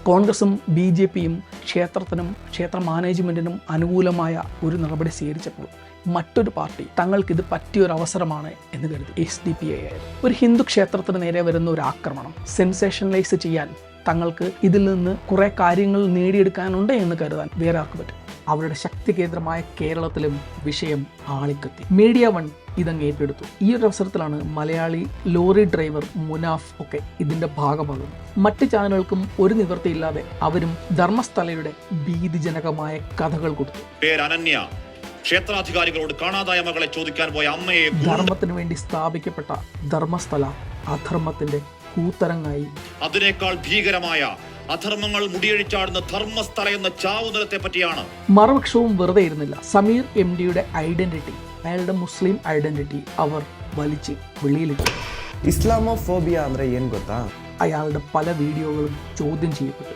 കോൺഗ്രസും BJPയും ക്ഷേത്രത്തിനും ക്ഷേത്ര മാനേജ്മെൻറ്റിനും അനുകൂലമായ ഒരു നടപടി സ്വീകരിച്ചപ്പോൾ മറ്റൊരു പാർട്ടി തങ്ങൾക്കിത് പറ്റിയൊരു അവസരമാണ് എന്ന് കരുതി. SDP ആയിരുന്നു. ഒരു ഹിന്ദു ക്ഷേത്രത്തിന് നേരെ വരുന്ന ഒരു ആക്രമണം സെൻസേഷനലൈസ് ചെയ്യാൻ തങ്ങൾക്ക് ഇതിൽ നിന്ന് കുറേ കാര്യങ്ങൾ നേടിയെടുക്കാനുണ്ട് എന്ന് കരുതാൻ വേറെ ആർക്ക് പറ്റും? അവരുടെ ശക്തി കേന്ദ്രമായ കേരളത്തിലും വിഷയം ആളിക്കത്തി. മീഡിയ വൺ ഇതങ്ങ് ഏറ്റെടുത്തു. ഈ ഒരു അവസരത്തിലാണ് മലയാളി ലോറി ഡ്രൈവർ മുനാഫ് ഒക്കെ ഇതിന്റെ ഭാഗമാകുന്നത്. മറ്റ് ചാനലുകൾക്കും ഒരു നിവൃത്തിയില്ലാതെ അവരും ധർമ്മസ്ഥലയുടെ ഭീതിജനകമായ കഥകൾ കൊടുത്തു. ക്ഷേത്രാധികാരികളോട് കാണാതായ മകളെ ചോദിക്കാൻ പോയ അമ്മയെ ധർമ്മത്തിന് വേണ്ടി സ്ഥാപിക്കപ്പെട്ട ധർമ്മസ്ഥല അധർമ്മത്തിന്റെ കൂത്തരങ്ങായി. അതിനേക്കാൾ ഭീകരമായ അധർമ്മങ്ങൾ മുടിയഴിച്ചാടുന്ന ധർമ്മസ്ഥല എന്ന ചാവുനിലത്തെ പറ്റിയാണ്. മറുപക്ഷവും വെറുതെ ഇരുന്നില്ല. സമീർ MDയുടെ ഐഡന്റിറ്റി, അയാളുടെ മുസ്ലിം ഐഡന്റിറ്റി അവർ വലിച്ച് വെളിയിലിട്ടു. ഇസ്ലാമോഫോബിയ ಅಂದ್ರೆ ಏನು ಗೊತ್ತಾ? അയാളുടെ പല വീഡിയോകളും ചോദ്യം ചെയ്യപ്പെട്ടു.